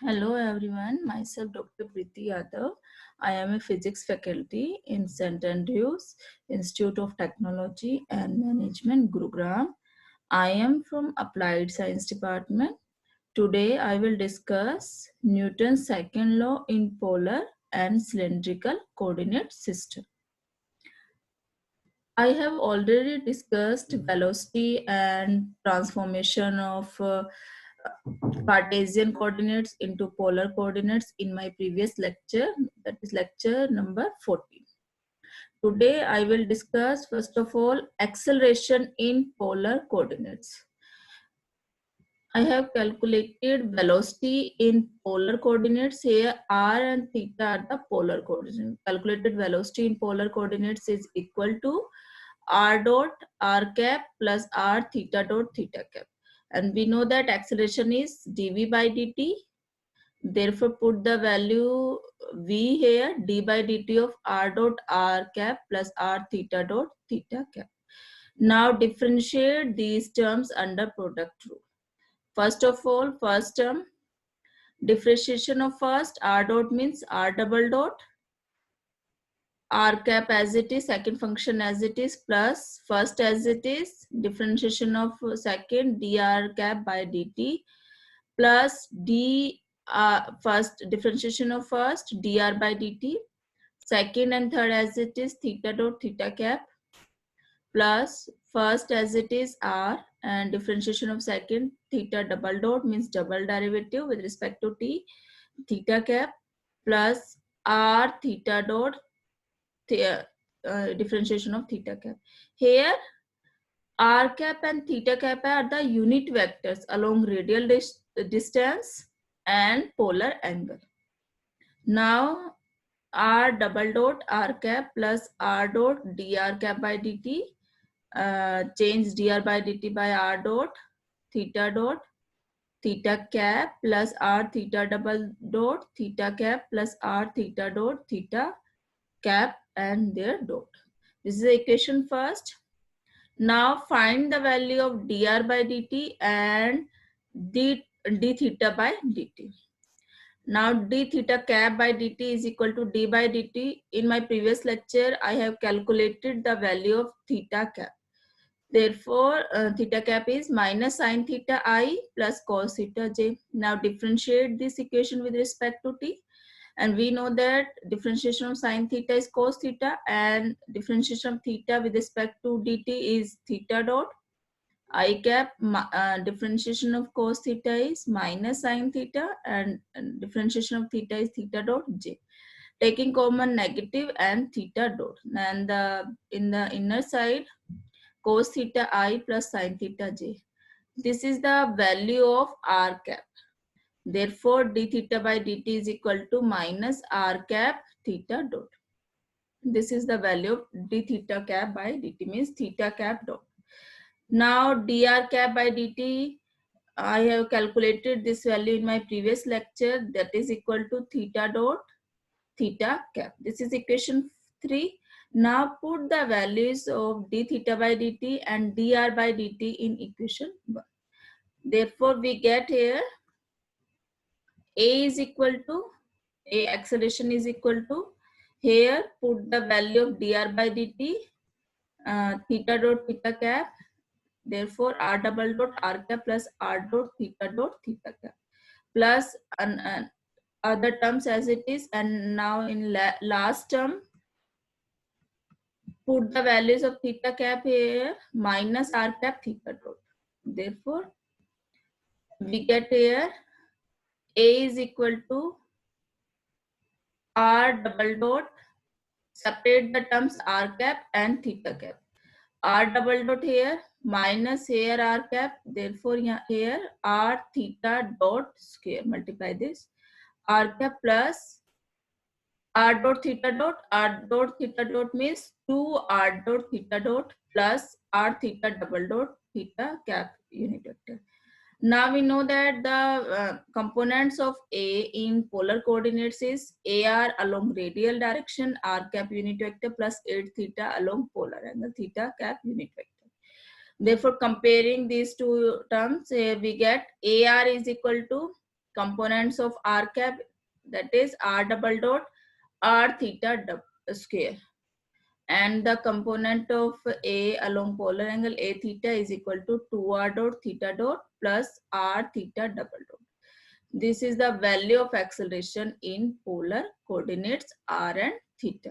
Hello everyone, myself Dr. Preeti Yadav. I am a physics faculty in St. Andrews Institute of Technology and Management, Gurugram. I am from Applied Science Department. Today I will discuss Newton's second law in polar and cylindrical coordinate system. I have already discussed velocity and transformation of Cartesian coordinates into polar coordinates in my previous lecture, that is lecture number 14. Today I will discuss first of all acceleration in polar coordinates. I have calculated velocity in polar coordinates. Here r and theta are the polar coordinates. Calculated velocity in polar coordinates is equal to r dot r cap plus r theta dot theta cap. And we know that acceleration is dv by dt. Therefore, put the value v here, d by dt of r dot r cap plus r theta dot theta cap. Now differentiate these terms under product rule. First of all, first term, differentiation of first, r dot means r double dot, r cap as it is, second function as it is, plus first as it is, differentiation of second, dr cap by dt, plus d first differentiation of first, dr by dt, second and third as it is, theta dot theta cap, plus first as it is r, and differentiation of second, theta double dot means double derivative with respect to t, theta cap, plus r theta dot differentiation of theta cap. Here r cap and theta cap are the unit vectors along radial distance and polar angle. Now r double dot r cap plus r dot dr cap by dt, change dr by dt by r dot theta cap plus r theta double dot theta cap plus r theta dot theta cap and their dot. This is the equation first. Now find the value of dr by dt and d theta by dt. Now d theta cap by dt is equal to d by dt. In my previous lecture, I have calculated the value of theta cap. Therefore, theta cap is minus sine theta I plus cos theta j. Now differentiate this equation with respect to t. And we know that differentiation of sine theta is cos theta, and differentiation of theta with respect to dt is theta dot I cap. Differentiation of cos theta is minus sine theta, and differentiation of theta is theta dot j. Taking common negative and theta dot, and in the inner side cos theta I plus sine theta j. This is the value of r cap. Therefore, d theta by dt is equal to minus r cap theta dot. This is the value of d theta cap by dt, means theta cap dot. Now dr cap by dt, I have calculated this value in my previous lecture, that is equal to theta dot theta cap. This is equation 3. Now put the values of d theta by dt and dr by dt in equation 1. Therefore, we get here a is equal to, a acceleration is equal to, here put the value of dr by dt, theta dot theta cap. Therefore, r double dot r cap plus r dot theta cap plus other terms as it is. And now in last term, put the values of theta cap here minus r cap theta dot. Therefore, we get here a is equal to r double dot, separate the terms r cap and theta cap. R double dot here minus here r cap. Therefore, here r theta dot square, multiply this, r cap plus r dot theta dot means 2 r dot theta dot plus r theta double dot theta cap unit vector. Now we know that the components of A in polar coordinates is AR along radial direction, r cap unit vector plus 8 theta along polar angle, theta cap unit vector. Therefore, comparing these two terms, we get AR is equal to components of r cap, that is r double dot r theta square, and the component of a along polar angle a theta is equal to 2r dot theta dot plus r theta double dot. This is the value of acceleration in polar coordinates r and theta.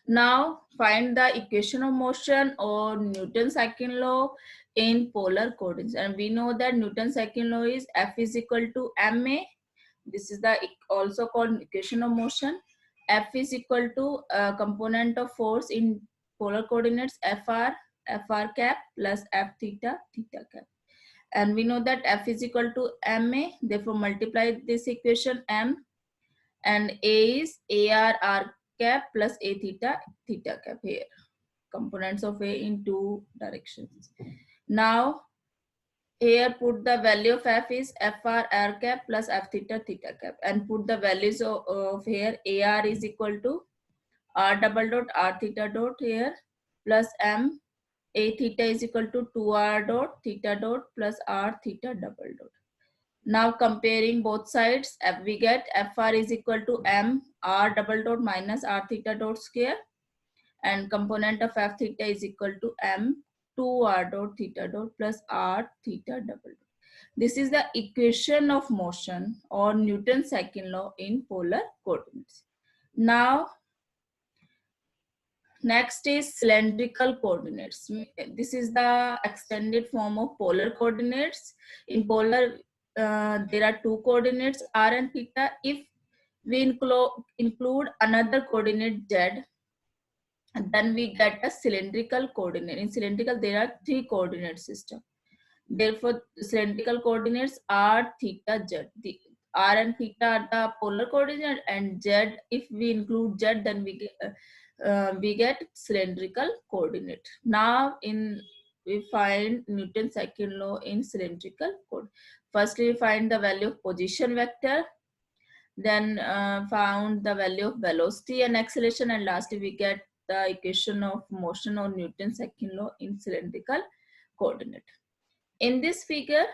Now find the equation of motion or Newton's second law in polar coordinates. And we know that Newton's second law is F is equal to ma. This is the also called equation of motion. F is equal to component of force in polar coordinates fr cap plus f theta theta cap. And we know that F is equal to ma. Therefore multiply this equation m, and a is ar cap plus a theta theta cap here. Components of a in two directions. Now here put the value of f is fr r cap plus f theta theta cap, and put the values of here ar is equal to r double dot r theta dot here plus m, a theta is equal to 2r dot theta dot plus r theta double dot. Now comparing both sides, we get fr is equal to m r double dot minus r theta dot square, and component of f theta is equal to m 2r dot theta dot plus r theta double dot. This is the equation of motion or Newton's second law in polar coordinates. Now next is cylindrical coordinates. This is the extended form of polar coordinates. In polar, there are two coordinates r and theta. If we include another coordinate z, then we get a cylindrical coordinate. In cylindrical, there are three coordinate system. Therefore, cylindrical coordinates are theta z. The r and theta are the polar coordinate, and z, if we include z, then we get cylindrical coordinate. Now we find Newton's second law in cylindrical coordinate. Firstly, we find the value of position vector, then found the value of velocity and acceleration, and lastly we get the equation of motion or Newton's second law in cylindrical coordinate. In this figure,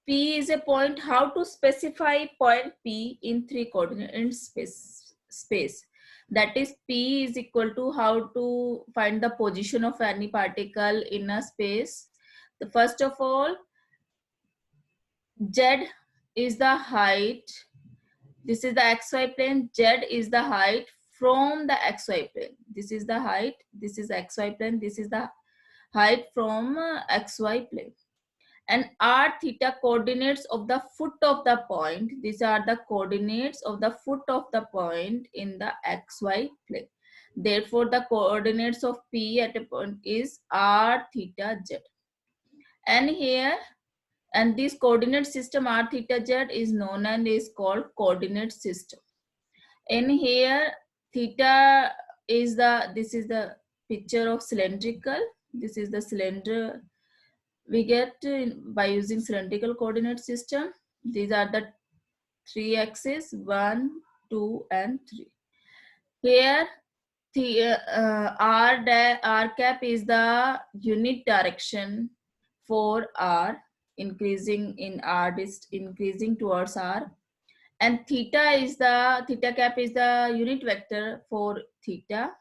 P is a point. How to specify point P in three coordinate in space? That is, P is equal to how to find the position of any particle in a space. The first of all, Z is the height. This is the xy plane. Z is the height from the xy plane. This is the height. This is xy plane. This is the height from xy plane. And r theta coordinates of the foot of the point. These are the coordinates of the foot of the point in the xy plane. Therefore, the coordinates of P at a point is r theta z. And here, and this coordinate system r theta z is known and is called coordinate system. In here, theta is this is the picture of cylindrical. This is the cylinder we get by using cylindrical coordinate system. These are the three axes, 1, 2, and 3. Here, the r cap is the unit direction for r, increasing in r, increasing towards r, and theta cap is the unit vector for theta,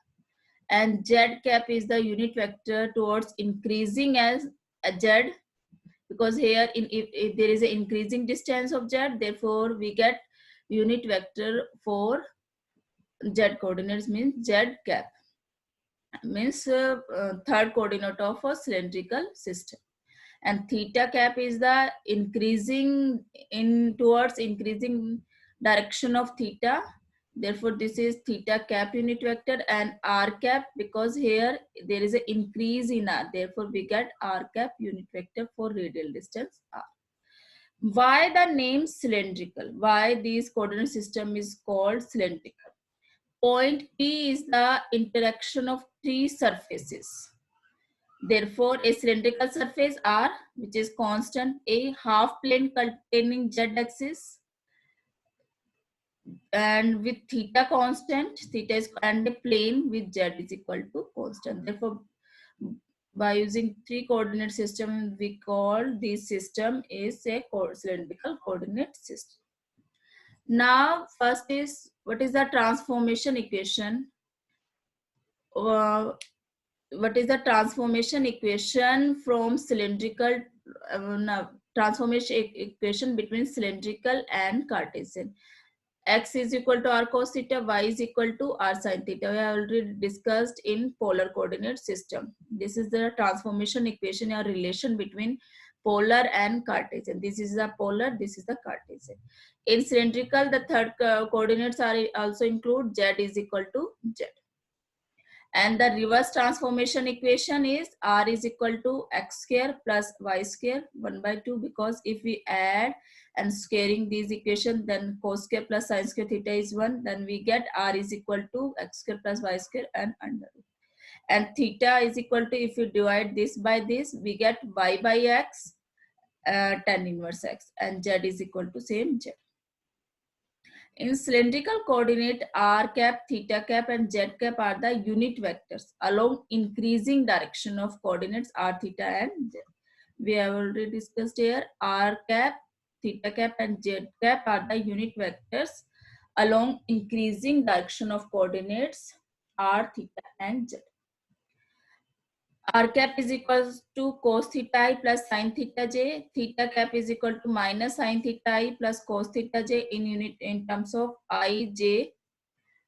and z cap is the unit vector towards increasing as z, because here if there is an increasing distance of z, therefore we get unit vector for z coordinates, means z cap, means third coordinate of a cylindrical system. And theta cap is the increasing towards increasing direction of theta. Therefore, this is theta cap unit vector, and r cap, because here there is an increase in r. Therefore, we get r cap unit vector for radial distance r. Why the name cylindrical? Why this coordinate system is called cylindrical? Point P is the interaction of three surfaces. Therefore, a cylindrical surface R, which is constant, a half plane containing z axis, and with theta constant, theta is, and a plane with z is equal to constant. Therefore, By using three coordinate system, we call this system is a cylindrical coordinate system. Now, first is what is the transformation equation? What is the transformation equation from cylindrical? No, transformation equation between cylindrical and Cartesian. X is equal to r cos theta, y is equal to r sin theta. We have already discussed in polar coordinate system. This is the transformation equation or relation between polar and Cartesian. This is the polar, this is the Cartesian. In cylindrical, the third coordinates are also include z is equal to z. And the reverse transformation equation is r is equal to x square plus y square 1 by 2, because if we add and squaring these equations, then cos square plus sin square theta is 1, then we get r is equal to x square plus y square and under root. And theta is equal to, if you divide this by this, we get y by x, tan inverse x, and z is equal to same z. In cylindrical coordinate, r cap, theta cap, and z cap are the unit vectors along increasing direction of coordinates r, theta, and z. We have already discussed here. R cap, theta cap, and z cap are the unit vectors along increasing direction of coordinates r, theta, and z. R cap is equal to cos theta I plus sin theta j. Theta cap is equal to minus sin theta I plus cos theta j in terms of I, j.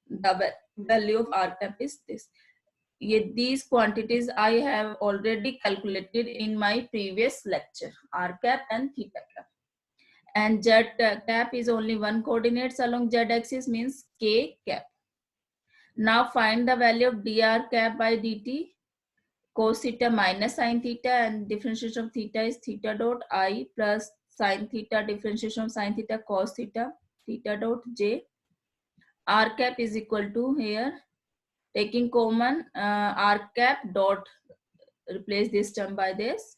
The value of R cap is this. These quantities I have already calculated in my previous lecture. R cap and theta cap. And z cap is only one coordinates along z axis, means k cap. Now find the value of dr cap by dt. Cos theta minus sin theta, and differentiation of theta is theta dot I plus sin theta, differentiation of sin theta cos theta, theta dot j. R cap is equal to, here taking common, r cap dot, replace this term by this,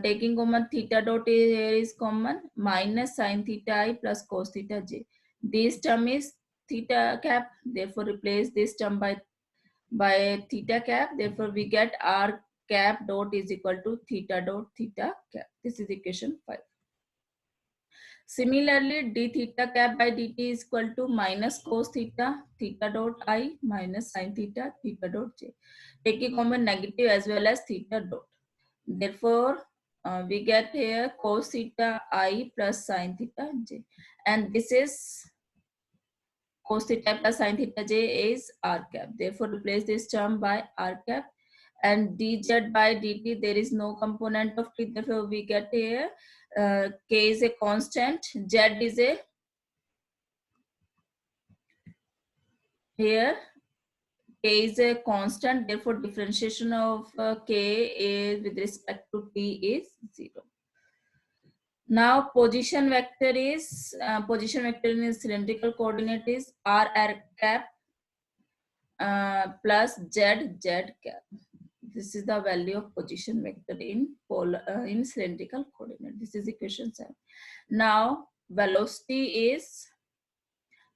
taking common theta dot here is common, minus sin theta I plus cos theta j. This term is theta cap, therefore replace this term by theta cap. Therefore, we get r cap dot is equal to theta dot theta cap. This is equation 5. Similarly, d theta cap by dt is equal to minus cos theta, theta dot I minus sin theta, theta dot j. Taking common negative as well as theta dot. Therefore, we get here cos theta I plus sin theta j. And this is cos theta plus sin theta j is r cap. Therefore, replace this term by r cap. And dz by dt, there is no component of t. Therefore, we get here k is a constant, z is a, here k is a constant. Therefore, differentiation of k is with respect to t is 0. Now position vector is in cylindrical coordinate is r cap plus z cap. This is the value of position vector in cylindrical coordinate. This is equation 7. Now velocity is,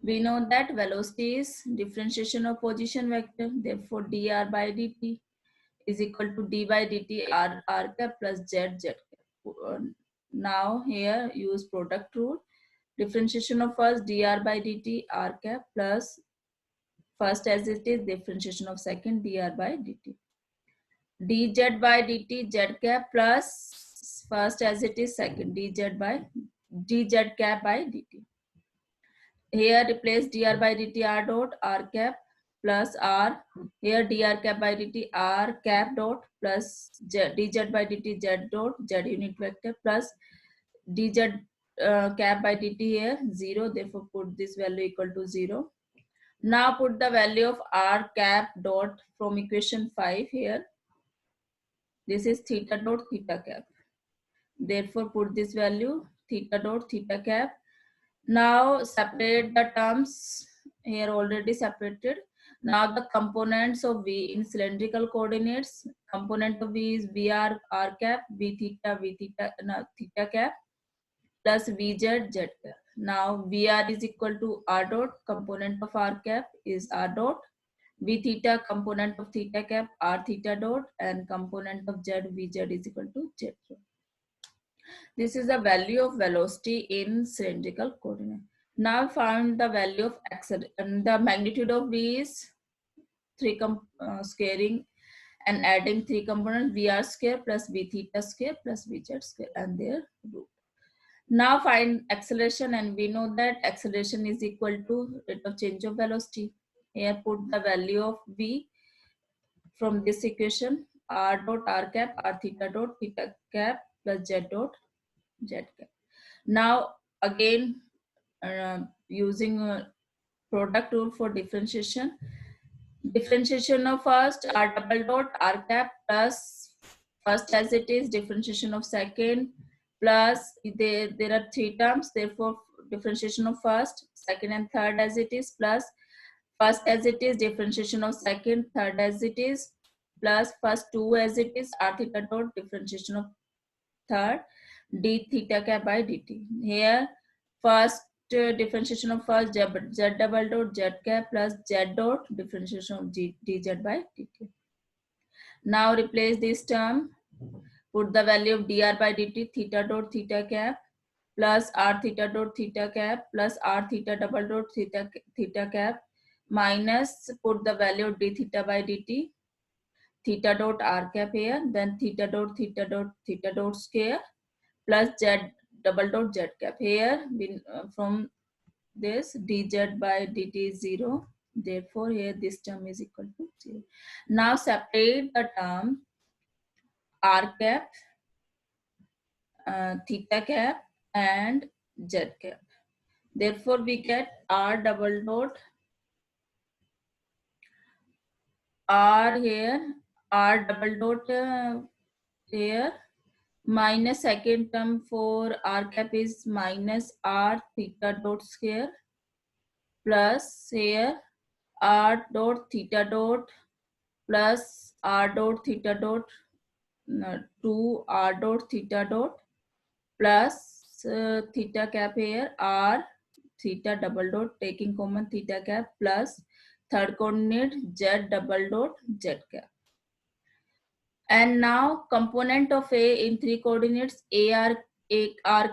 we know that velocity is differentiation of position vector. Therefore, dr by dt is equal to d by dt r cap plus z cap. Now here use product rule. Differentiation of first dr by dt r cap plus first as it is, differentiation of second dr by dt. dz by dt z cap plus first as it is, second dz cap by dt. Here replace dr by dt r dot r cap plus r. Here dr cap by dt r cap dot plus dz by dt z dot z unit vector plus dz cap by dt here 0. Therefore, put this value equal to 0. Now put the value of r cap dot from equation 5 here. This is theta dot theta cap. Therefore, put this value theta dot theta cap. Now separate the terms, here already separated. Now the components of V in cylindrical coordinates. Component of V is VR r cap, V theta theta cap plus VZ z cap. Now VR is equal to r dot. Component of r cap is r dot. V theta component of theta cap r theta dot and component of z vz is equal to z dot. This is the value of velocity in cylindrical coordinate. Now find the value of acceleration. The magnitude of V is squaring and adding three components Vr square plus V theta square plus Vz square and their root. Now find acceleration, and we know that acceleration is equal to rate of change of velocity. Here put the value of V from this equation, r dot r cap r theta dot theta cap plus z dot z cap. Now again using product rule for differentiation. Differentiation of first r double dot r cap plus first as it is, differentiation of second plus there are three terms, therefore differentiation of first, second and third as it is, plus first as it is, differentiation of second, third as it is, plus first two as it is, r theta dot differentiation of third, d theta cap by dt. Here first differentiation of first z double dot z cap plus z dot differentiation of dz by dt. Now replace this term, put the value of dr by dt theta dot theta cap plus r theta dot theta cap plus r theta double dot theta cap minus put the value of d theta by dt theta dot r cap here, then theta dot square plus z double dot z cap here. From this dz by dt is 0, therefore here this term is equal to 0. Now separate the term r cap, theta cap and z cap. Therefore we get r double dot r here, r double dot here, minus second term for r cap is minus r theta dot square plus here r dot theta dot plus r dot theta dot 2 r dot theta dot plus theta cap here r theta double dot taking common theta cap plus third coordinate z double dot z cap. And now component of A in three coordinates r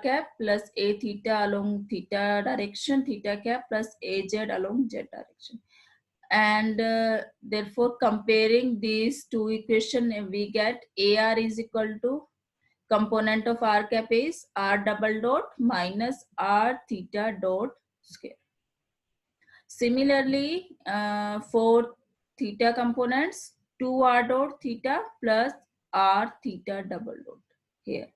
cap plus a theta along theta direction theta cap plus az along z direction. And therefore comparing these two equations we get ar is equal to component of r cap is r double dot minus r theta dot square. Similarly, for theta components, 2r dot theta plus r theta double dot here.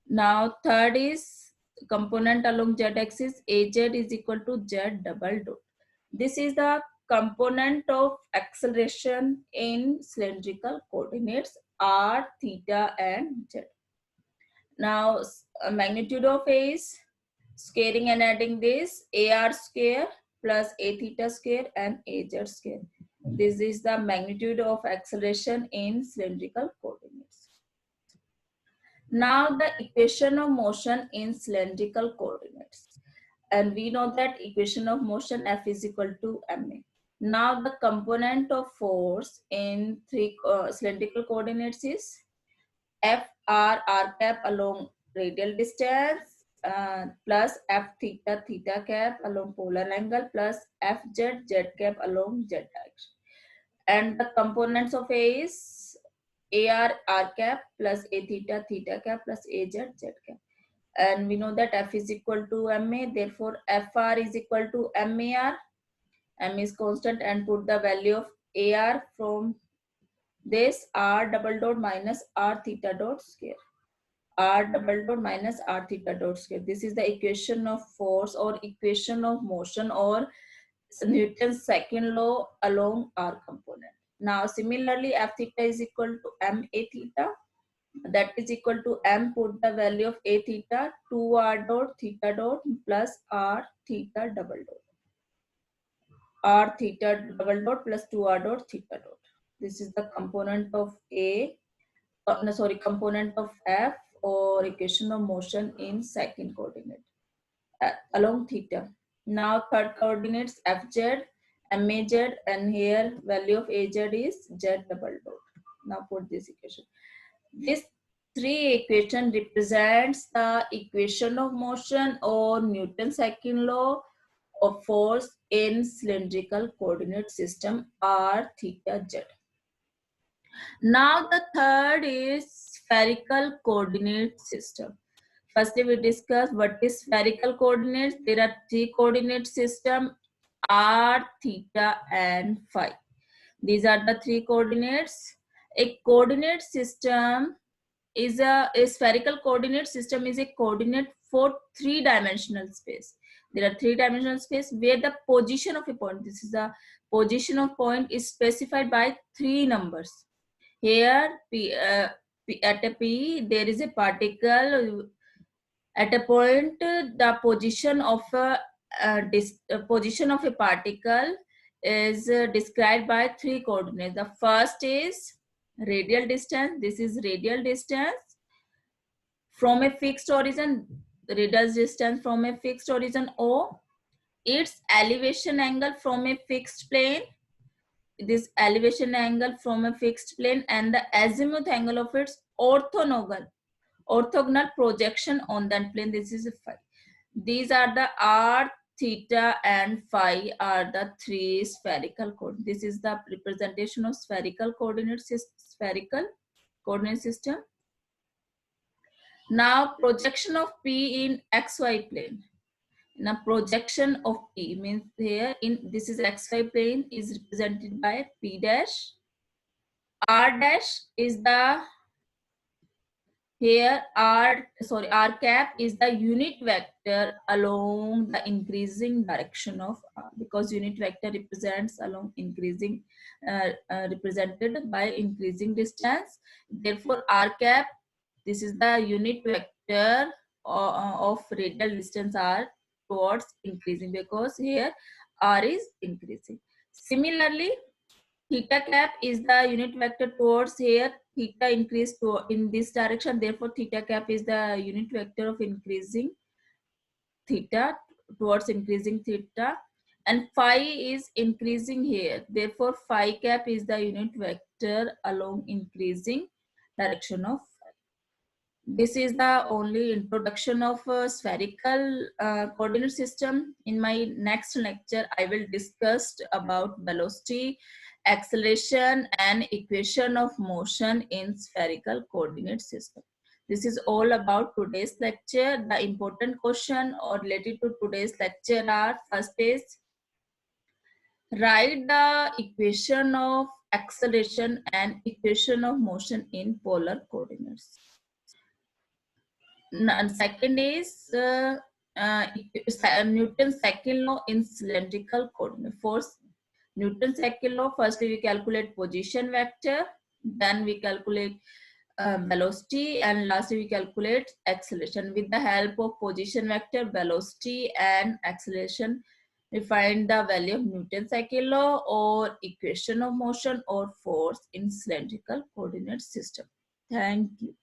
Now third is component along z-axis, az is equal to z double dot. This is the component of acceleration in cylindrical coordinates r, theta and z. Now magnitude of A is squaring and adding this ar square plus a theta square and az square. This is the magnitude of acceleration in cylindrical coordinates. Now the equation of motion in cylindrical coordinates. And we know that equation of motion F is equal to ma. Now the component of force in three cylindrical coordinates is F r cap along radial distance plus F theta cap along polar angle plus F z cap along z direction. And the components of A is r cap plus a theta cap plus az z cap. And we know that F is equal to ma, therefore Fr is equal to mar. M is constant and put the value of ar from this r double dot minus r theta dot square. R double dot minus r theta dot square. This is the equation of force or equation of motion or Newton's second law along r component. Now similarly f theta is equal to m a theta, that is equal to m, put the value of a theta 2r dot theta dot plus r theta double dot. R theta double dot plus 2r dot theta dot. This is the component of component of F or equation of motion in second coordinate along theta. Now third coordinates Fz maz, and here value of az is z double dot. Now put this equation. This three equation represents the equation of motion or Newton's second law of force in cylindrical coordinate system r, theta, z. Now the third is spherical coordinate system. Firstly, we discuss what is spherical coordinates. There are three coordinate system r, theta, and phi. These are the three coordinates. A coordinate system is a spherical coordinate system is a coordinate for three-dimensional space. There are three-dimensional space where the position of a point, this is the position of point, is specified by three numbers. Here, at a P, there is a particle. At a point, the position of a particle is described by three coordinates. The first is radial distance. This is radial distance from a fixed origin. Radial distance from a fixed origin O. Its elevation angle from a fixed plane. This elevation angle from a fixed plane and the azimuth angle of its orthogonal projection on that plane. This is a phi. These are the r, theta, and phi are the three spherical coordinates. This is the representation of spherical coordinate system. Now projection of P in xy plane. Now projection of P means here in this is xy plane is represented by P dash. R dash is the here r cap is the unit vector along the increasing direction of r, because unit vector represents along increasing represented by increasing distance. Therefore r cap, this is the unit vector of radial distance r towards increasing, because here r is increasing. Similarly, theta cap is the unit vector towards here theta increase to in this direction. Therefore, theta cap is the unit vector of increasing theta towards increasing theta, and phi is increasing here. Therefore, phi cap is the unit vector along increasing direction of phi. This is the only introduction of a spherical coordinate system. In my next lecture, I will discuss about velocity, acceleration, and equation of motion in spherical coordinate system. This is all about today's lecture. The important question or related to today's lecture are: first is write the equation of acceleration and equation of motion in polar coordinates. And second is Newton's second law in cylindrical coordinate force. Newton's second law, firstly we calculate position vector, then we calculate velocity, and lastly we calculate acceleration. With the help of position vector, velocity, and acceleration, we find the value of Newton's second law or equation of motion or force in cylindrical coordinate system. Thank you.